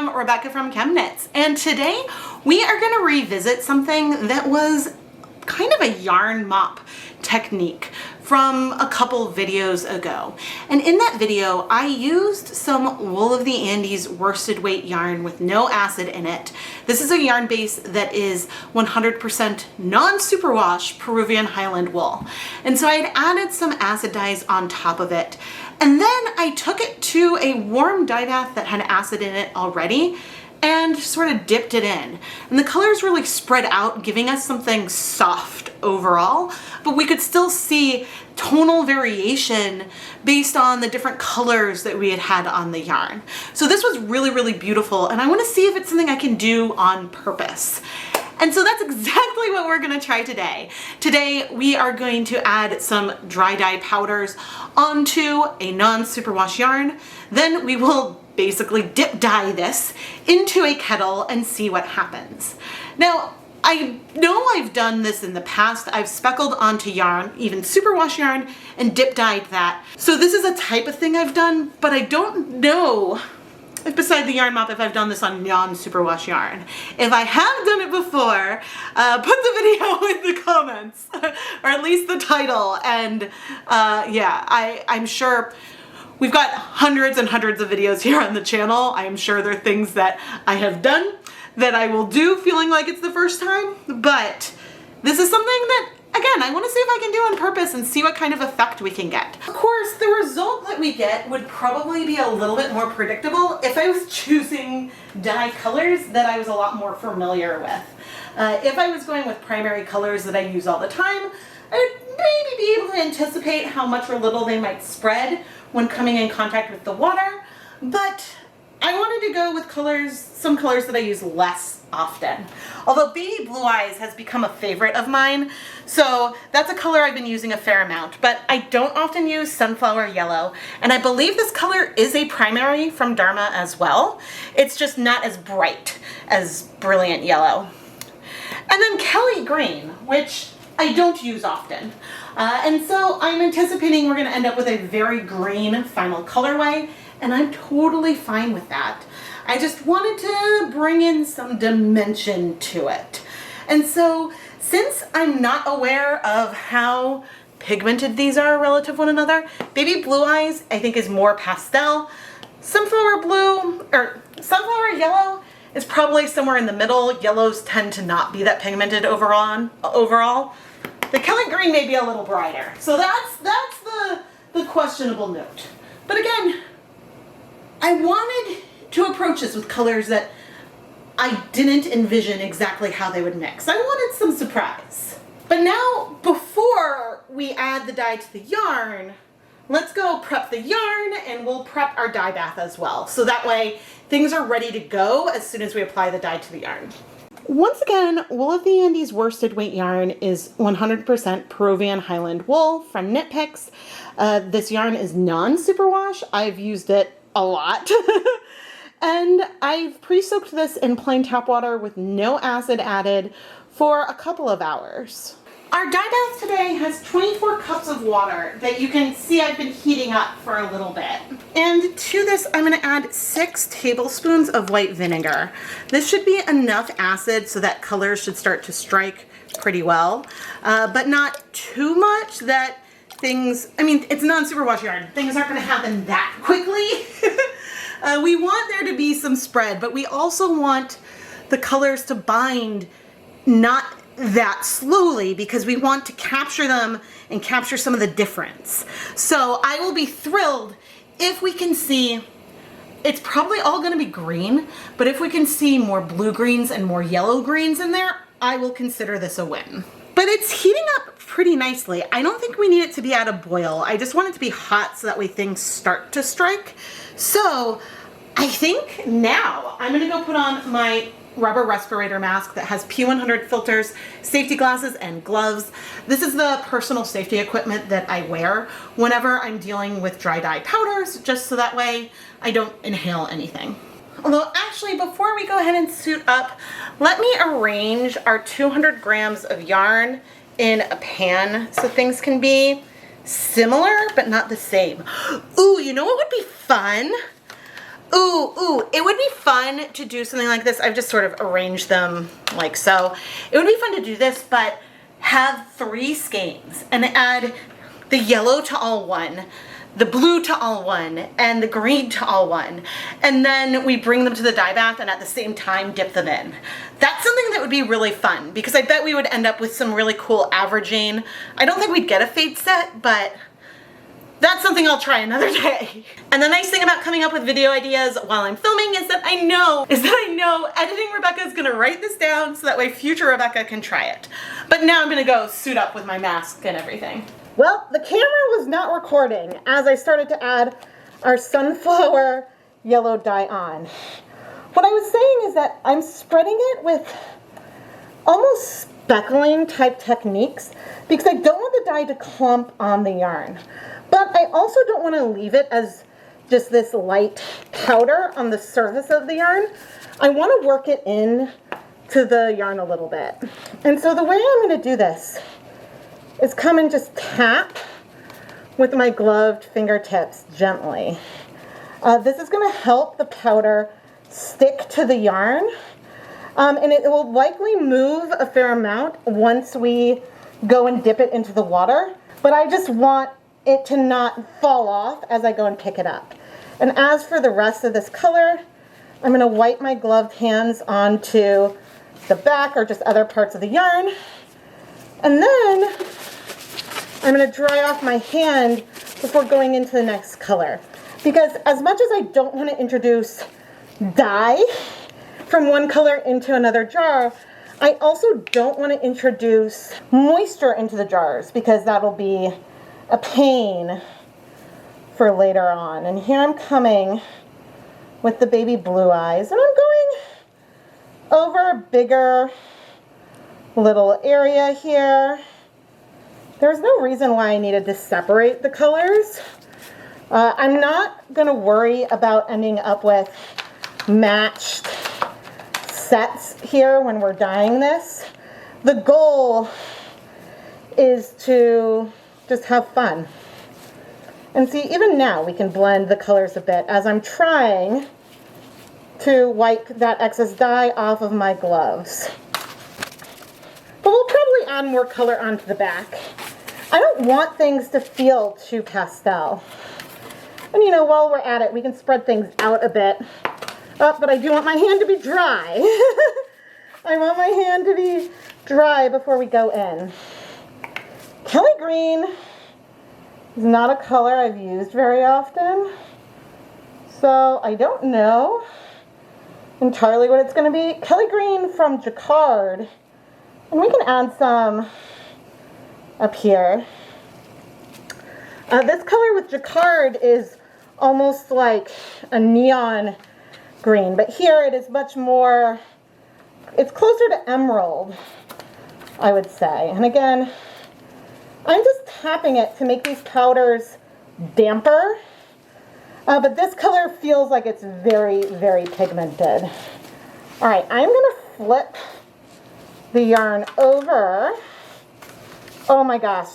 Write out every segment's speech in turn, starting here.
am Rebecca from ChemKnits, and today we are going to revisit something that was kind of a yarn mop technique from a couple videos ago. And in that video, I used some Wool of the Andes worsted weight yarn with no acid in it. This is a yarn base that is 100% non-superwash Peruvian Highland wool. And so I had added some acid dyes on top of it. And then I took it to a warm dye bath that had acid in it already and sort of dipped it in. And the colors really spread out, giving us something soft overall, but we could still see tonal variation based on the different colors that we had had on the yarn. So this was really, really beautiful, and I want to see if it's something I can do on purpose. And so that's exactly what we're gonna try today. Today, we are going to add some dry dye powders onto a non-superwash yarn. Then we will basically dip dye this into a kettle and see what happens. Now, I know I've done this in the past. I've speckled onto yarn, even superwash yarn, and dip dyed that. So this is a type of thing I've done, but I don't know if beside the yarn mop, if I've done this on non-superwash yarn. If I have done it before, put the video in the comments, or at least the title, and yeah, I'm sure we've got hundreds and hundreds of videos here on the channel. I am sure there are things that I have done that I will do feeling like it's the first time, but this is something that, again, I want to see if I can do on purpose and see what kind of effect we can get. Of course, the result that we get would probably be a little bit more predictable if I was choosing dye colors that I was a lot more familiar with. If I was going with primary colors that I use all the time, I would maybe be able to anticipate how much or little they might spread when coming in contact with the water, but I wanted to go with colors, some colors that I use less often. Although Baby Blue Eyes has become a favorite of mine, so that's a color I've been using a fair amount, but I don't often use Sunflower Yellow, and I believe this color is a primary from Dharma as well. It's just not as bright as Brilliant Yellow. And then Kelly Green, which I don't use often. And so I'm anticipating we're gonna end up with a very green final colorway, and I'm totally fine with that. I just wanted to bring in some dimension to it. And so since I'm not aware of how pigmented these are relative to one another, Baby Blue Eyes I think is more pastel. Sunflower Yellow is probably somewhere in the middle. Yellows tend to not be that pigmented overall. The Kelly Green may be a little brighter. So that's the questionable note. But again, I wanted to approach this with colors that I didn't envision exactly how they would mix. I wanted some surprise. But now, before we add the dye to the yarn, let's go prep the yarn, and we'll prep our dye bath as well. So that way, things are ready to go as soon as we apply the dye to the yarn. Once again, Wool of the Andes worsted weight yarn is 100% Peruvian Highland wool from knitpicks. This yarn is non-superwash. I've used it a lot. And I've pre-soaked this in plain tap water with no acid added for a couple of hours. Our dye bath today has 24 cups of water that you can see I've been heating up for a little bit. And to this, I'm going to add 6 tablespoons of white vinegar. This should be enough acid so that colors should start to strike pretty well, but not too much that things, I mean, it's non-superwash yarn. Things aren't going to happen that quickly. We want there to be some spread, but we also want the colors to bind not that slowly because we want to capture them and capture some of the difference. So I will be thrilled if we can see, it's probably all going to be green, but if we can see more blue greens and more yellow greens in there, I will consider this a win. But it's heating up pretty nicely. I don't think we need it to be at a boil. I just want it to be hot so that way things start to strike. So I think now I'm gonna go put on my rubber respirator mask that has P100 filters, safety glasses, and gloves. This is the personal safety equipment that I wear whenever I'm dealing with dry dye powders, just so that way I don't inhale anything. Although actually, before we go ahead and suit up, let me arrange our 200 grams of yarn in a pan so things can be similar but not the same. Ooh, you know what would be fun? Ooh, it would be fun to do something like this. I've just sort of arranged them like so. It would be fun to do this, but have 3 skeins and add the yellow to all one, the blue to all one, and the green to all one. And then we bring them to the dye bath and at the same time dip them in. That's something that would be really fun because I bet we would end up with some really cool averaging. I don't think we'd get a fade set, but that's something I'll try another day. And the nice thing about coming up with video ideas while I'm filming is that I know editing Rebecca is gonna write this down so that way future Rebecca can try it. But now I'm gonna go suit up with my mask and everything. Well, the camera was not recording as I started to add our sunflower yellow dye on. What I was saying is that I'm spreading it with almost speckling type techniques because I don't want the dye to clump on the yarn. But I also don't want to leave it as just this light powder on the surface of the yarn. I want to work it in to the yarn a little bit. And so the way I'm going to do this is come and just tap with my gloved fingertips gently. This is going to help the powder stick to the yarn. And it will likely move a fair amount once we go and dip it into the water. But I just want it to not fall off as I go and pick it up. And as for the rest of this color, I'm going to wipe my gloved hands onto the back or just other parts of the yarn. And then I'm going to dry off my hand before going into the next color. Because as much as I don't want to introduce dye from one color into another jar, I also don't want to introduce moisture into the jars because that'll be a pain for later on. And here I'm coming with the baby blue eyes, and I'm going over a bigger little area here. There's no reason why I needed to separate the colors. I'm not going to worry about ending up with matched sets here when we're dyeing this. The goal is to just have fun. And see, even now we can blend the colors a bit as I'm trying to wipe that excess dye off of my gloves. But we'll probably add more color onto the back. I don't want things to feel too pastel. And you know, while we're at it, we can spread things out a bit. Oh, but I do want my hand to be dry. I want my hand to be dry before we go in. Kelly green is not a color I've used very often, so I don't know entirely what it's going to be. Kelly green from Jacquard, and we can add some up here. This color with Jacquard is almost like a neon green, but here it is much more, it's closer to emerald, I would say. And again, I'm just tapping it to make these powders damper, but this color feels like it's very, very pigmented. All right, I'm gonna flip the yarn over. Oh my gosh,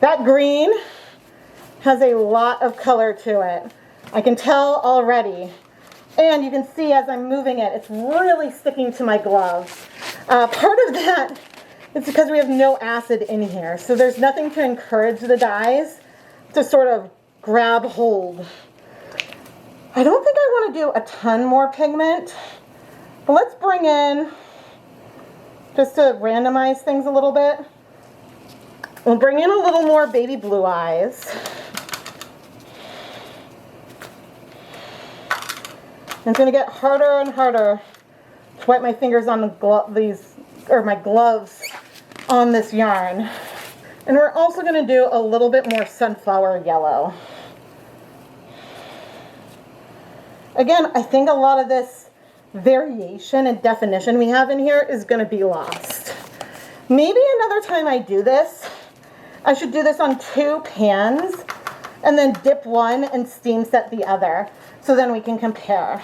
that green has a lot of color to it. I can tell already. And you can see as I'm moving it, it's really sticking to my gloves. Part of that is because we have no acid in here, so there's nothing to encourage the dyes to sort of grab hold. I don't think I want to do a ton more pigment, but let's bring in, just to randomize things a little bit, we'll bring in a little more baby blue eyes. It's going to get harder and harder to wipe my fingers on my gloves on this yarn. And we're also going to do a little bit more sunflower yellow. Again, I think a lot of this variation and definition we have in here is going to be lost. Maybe another time I do this, I should do this on 2 pans and then dip one and steam set the other. So then we can compare.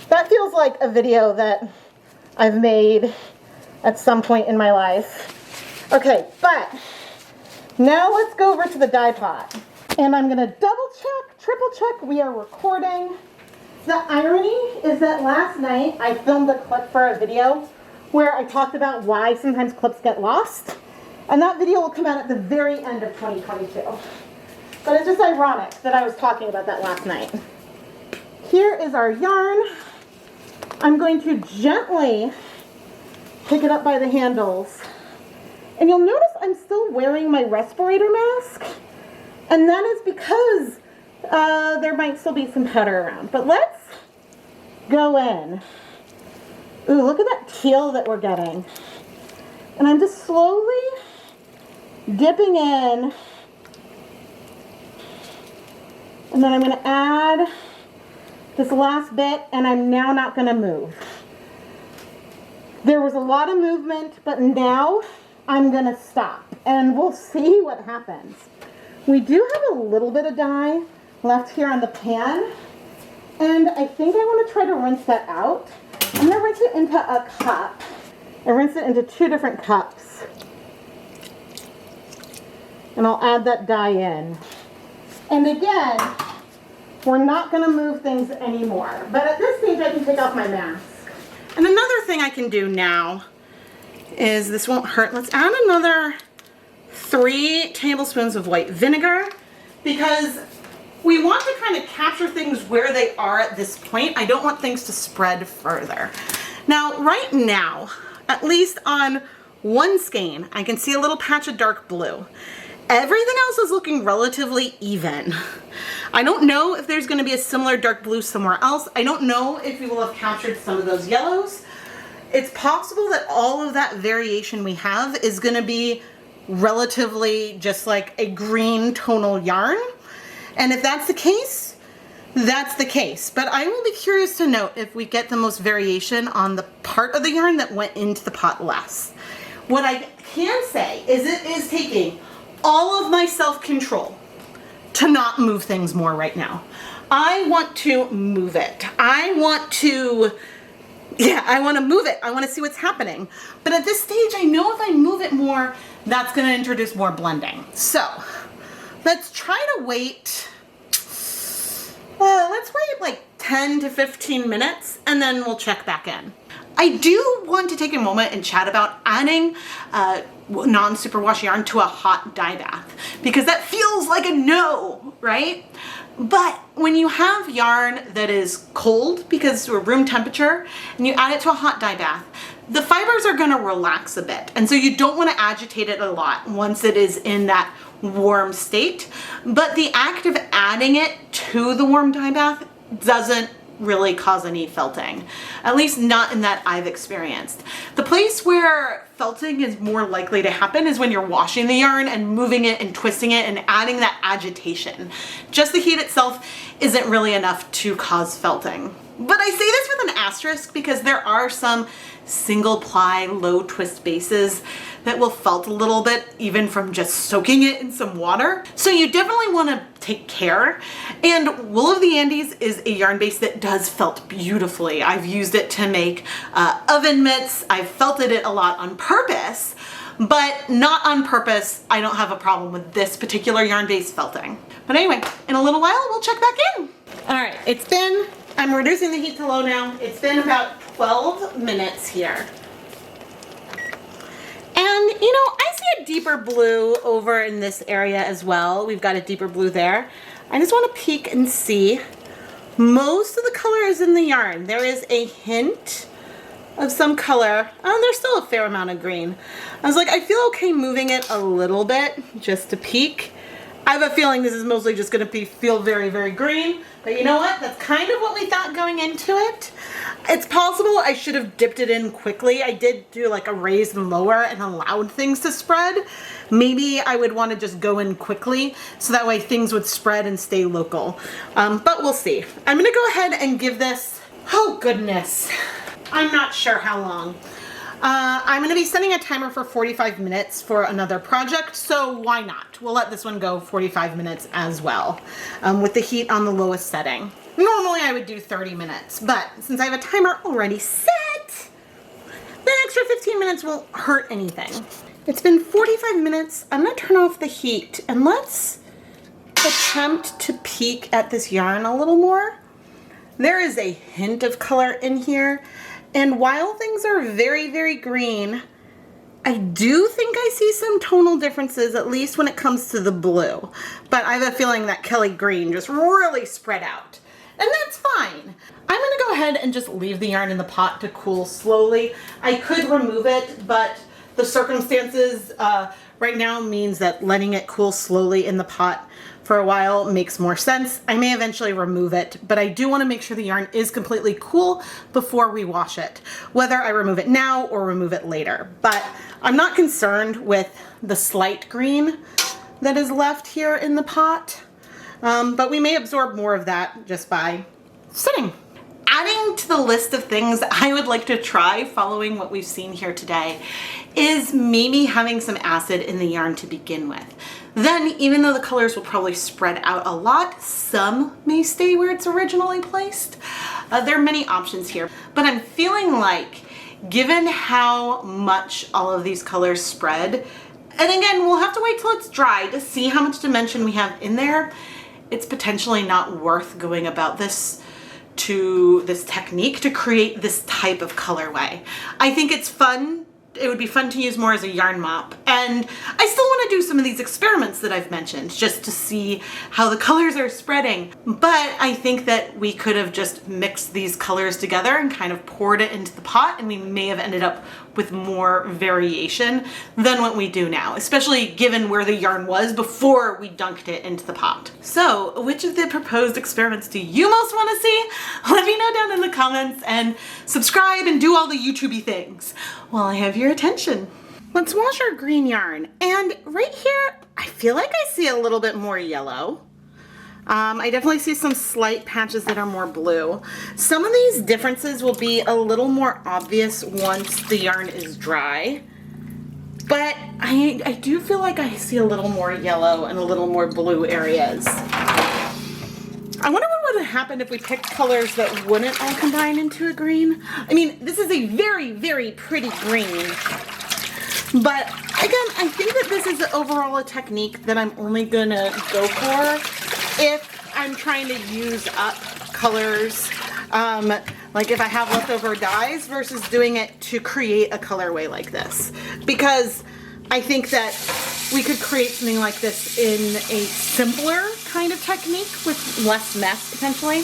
That feels like a video that I've made at some point in my life. Okay, but now let's go over to the dye pot. And I'm gonna double check, triple check we are recording. The irony is that last night I filmed a clip for a video where I talked about why sometimes clips get lost. And that video will come out at the very end of 2022. But it's just ironic that I was talking about that last night. Here is our yarn. I'm going to gently pick it up by the handles. And you'll notice I'm still wearing my respirator mask. And that is because there might still be some powder around. But let's go in. Ooh, look at that teal that we're getting. And I'm just slowly dipping in. And then I'm going to add this last bit, and I'm now not going to move. There was a lot of movement, but now I'm going to stop, and we'll see what happens. We do have a little bit of dye left here on the pan, and I think I want to try to rinse that out. I'm going to rinse it into a cup. I rinse it into 2 different cups, and I'll add that dye in. And again, we're not going to move things anymore, but at this stage I can take off my mask. And another thing I can do now is, this won't hurt, let's add another 3 tablespoons of white vinegar, because we want to kind of capture things where they are at this point. I don't want things to spread further. Now, right now, at least on one skein, I can see a little patch of dark blue. Everything else is looking relatively even. I don't know if there's going to be a similar dark blue somewhere else. I don't know if we will have captured some of those yellows. It's possible that all of that variation we have is going to be relatively just like a green tonal yarn. And if that's the case, that's the case. But I will be curious to note if we get the most variation on the part of the yarn that went into the pot less. What I can say is it is taking all of my self-control to not move things more right now. I want to move it. I want to move it. I want to see what's happening. But at this stage, I know if I move it more, that's going to introduce more blending. So let's try to wait. Let's wait like 10 to 15 minutes and then we'll check back in. I do want to take a moment and chat about adding non-superwash yarn to a hot dye bath, because that feels like a no, right? But when you have yarn that is cold because we're room temperature and you add it to a hot dye bath, the fibers are going to relax a bit. And so you don't want to agitate it a lot once it is in that warm state. But the act of adding it to the warm dye bath doesn't really cause any felting, at least not in that I've experienced. The place where felting is more likely to happen is when you're washing the yarn and moving it and twisting it and adding that agitation. Just the heat itself isn't really enough to cause felting. But I say this with an asterisk because there are some single ply low twist bases that will felt a little bit even from just soaking it in some water. So you definitely want to take care. And Wool of the Andes is a yarn base that does felt beautifully. I've used it to make oven mitts. I've felted it a lot on purpose, but not on purpose. I don't have a problem with this particular yarn base felting. But anyway, in a little while, we'll check back in. All right, I'm reducing the heat to low now. It's been about 12 minutes here. And you know, I see a deeper blue over in this area as well. We've got a deeper blue there. I just want to peek and see. Most of the color is in the yarn. There is a hint of some color. Oh, there's still a fair amount of green. I was like, I feel okay moving it a little bit just to peek. I have a feeling this is mostly just going to feel very, very green. But you know what? That's kind of what we thought going into it. It's possible I should have dipped it in quickly. I did do like a raise and lower and allowed things to spread. Maybe I would want to just go in quickly so that way things would spread and stay local. But we'll see. I'm going to go ahead and give this, oh goodness, I'm not sure how long. I'm going to be setting a timer for 45 minutes for another project, so why not? We'll let this one go 45 minutes as well, with the heat on the lowest setting. Normally I would do 30 minutes, but since I have a timer already set, the extra 15 minutes won't hurt anything. It's been 45 minutes. I'm going to turn off the heat and let's attempt to peek at this yarn a little more. There is a hint of color in here, and while things are very, very green, I do think I see some tonal differences, at least when it comes to the blue. But I have a feeling that Kelly green just really spread out. And that's fine. I'm gonna go ahead and just leave the yarn in the pot to cool slowly. I could remove it, but the circumstances right now means that letting it cool slowly in the pot for a while makes more sense. I may eventually remove it, but I do want to make sure the yarn is completely cool before we wash it, whether I remove it now or remove it later. But I'm not concerned with the slight green that is left here in the pot, but we may absorb more of that just by sitting. Adding to the list of things I would like to try following what we've seen here today is maybe having some acid in the yarn to begin with. Then, even though the colors will probably spread out a lot, some may stay where it's originally placed. There are many options here, but I'm feeling like, given how much all of these colors spread, and again, we'll have to wait till it's dry to see how much dimension we have in there, it's potentially not worth going about this technique to create this type of colorway. I think it's fun. It would be fun to use more as a yarn mop. And I still want to do some of these experiments that I've mentioned just to see how the colors are spreading. But I think that we could have just mixed these colors together and kind of poured it into the pot, and we may have ended up with more variation than what we do now, especially given where the yarn was before we dunked it into the pot. So which of the proposed experiments do you most want to see? Let me know down in the comments, and subscribe and do all the YouTube-y things while I have your attention. Let's wash our green yarn, and right here I feel like I see a little bit more yellow. I definitely see some slight patches that are more blue. Some of these differences will be a little more obvious once the yarn is dry, but I do feel like I see a little more yellow and a little more blue areas. I wonder what would have happened if we picked colors that wouldn't all combine into a green. I mean, this is a very, very pretty green, but again, I think that this is overall a technique that I'm only gonna go for if I'm trying to use up colors, like if I have leftover dyes, versus doing it to create a colorway like this. Because I think that we could create something like this in a simpler kind of technique with less mess, potentially.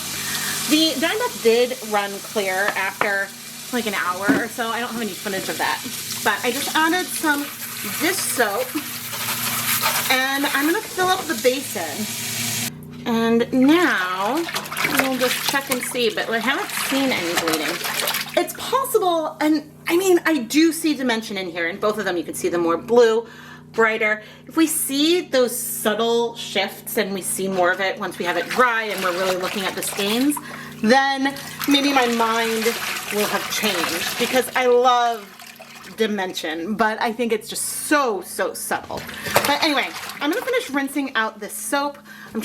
The Dyepot did run clear after like an hour or so. I don't have any footage of that. But I just added some dish soap, and I'm gonna fill up the basin. And now we'll just check and see, but I haven't seen any bleeding. It's possible, and I mean, I do see dimension in here. In both of them, you can see the more blue, brighter. If we see those subtle shifts and we see more of it once we have it dry and we're really looking at the stains, then maybe my mind will have changed, because I love dimension, but I think it's just so subtle. But anyway, I'm gonna finish rinsing out this soap. I'm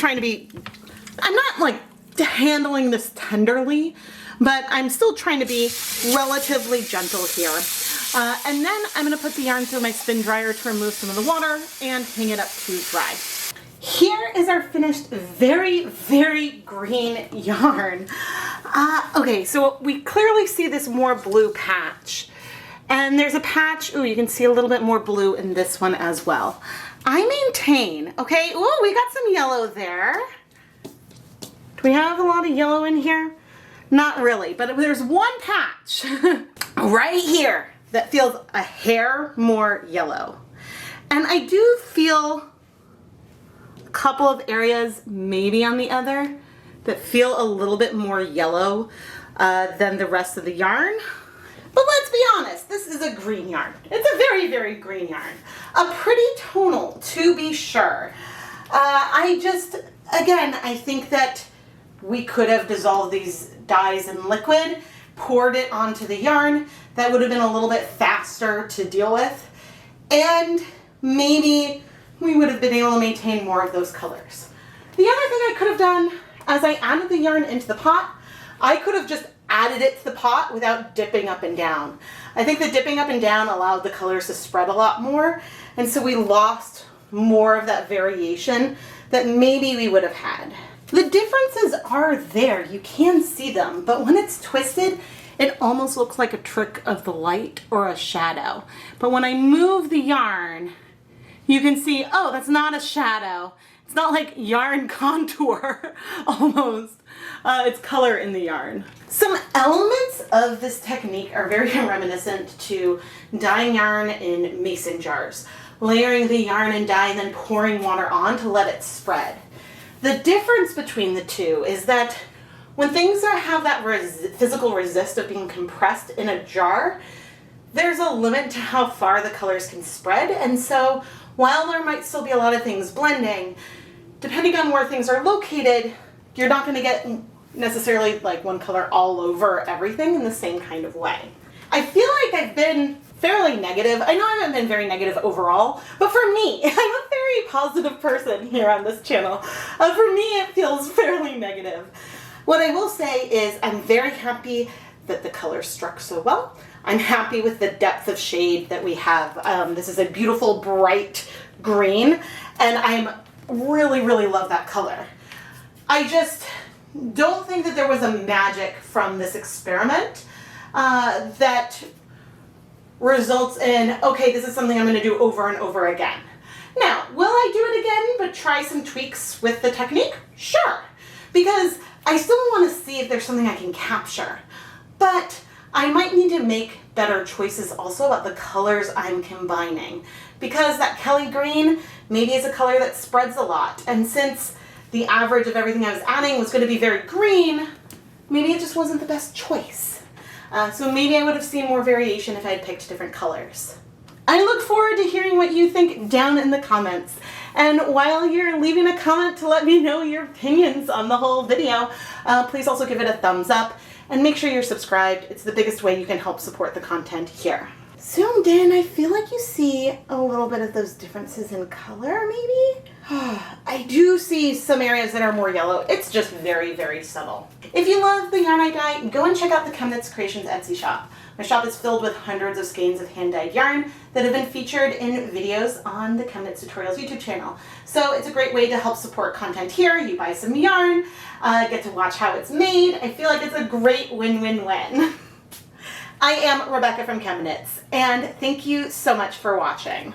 not like handling this tenderly, but I'm still trying to be relatively gentle here. And then I'm gonna put the yarn through my spin dryer to remove some of the water and hang it up to dry. Here is our finished very, very green yarn. Okay, so we clearly see this more blue patch. And there's a patch, ooh, you can see a little bit more blue in this one as well. I maintain, okay, ooh, we got some yellow there. Do we have a lot of yellow in here? Not really, but there's one patch right here that feels a hair more yellow. And I do feel a couple of areas, maybe on the other, that feel a little bit more yellow than the rest of the yarn. But let's be honest, this is a green yarn. It's a very, very green yarn. A pretty tonal, to be sure. Again, I think that we could have dissolved these dyes in liquid, poured it onto the yarn. That would have been a little bit faster to deal with. And maybe we would have been able to maintain more of those colors. The other thing I could have done, as I added the yarn into the pot, I could have just added it to the pot without dipping up and down. I think the dipping up and down allowed the colors to spread a lot more, and so we lost more of that variation that maybe we would have had. The differences are there, you can see them, but when it's twisted, it almost looks like a trick of the light or a shadow. But when I move the yarn, you can see, oh, that's not a shadow. It's not like yarn contour, almost. It's color in the yarn. Some elements of this technique are very reminiscent to dyeing yarn in mason jars, layering the yarn and dye and then pouring water on to let it spread. The difference between the two is that when things have that physical resist of being compressed in a jar, there's a limit to how far the colors can spread, and so while there might still be a lot of things blending, depending on where things are located, you're not going to get necessarily like one color all over everything in the same kind of way. I feel like I've been fairly negative. I know I haven't been very negative overall, but for me, I'm a very positive person here on this channel. For me, it feels fairly negative. What I will say is I'm very happy that the color struck so well. I'm happy with the depth of shade that we have. This is a beautiful bright green, and I'm really love that color. I just don't think that there was a magic from this experiment that results in, okay, this is something I'm going to do over and over again. Now, will I do it again but try some tweaks with the technique? Sure, because I still want to see if there's something I can capture, but I might need to make better choices also about the colors I'm combining, because that Kelly green maybe is a color that spreads a lot, and since the average of everything I was adding was going to be very green, maybe it just wasn't the best choice. So maybe I would have seen more variation if I had picked different colors. I look forward to hearing what you think down in the comments. And while you're leaving a comment to let me know your opinions on the whole video, please also give it a thumbs up and make sure you're subscribed. It's the biggest way you can help support the content here. Zoomed in, I feel like you see a little bit of those differences in color, maybe? I do see some areas that are more yellow. It's just very subtle. If you love the yarn I dye, go and check out the ChemKnits Creations Etsy shop. My shop is filled with hundreds of skeins of hand-dyed yarn that have been featured in videos on the ChemKnits Tutorials YouTube channel. So it's a great way to help support content here. You buy some yarn, get to watch how it's made. I feel like it's a great win-win-win. I am Rebecca from ChemKnits, and thank you so much for watching.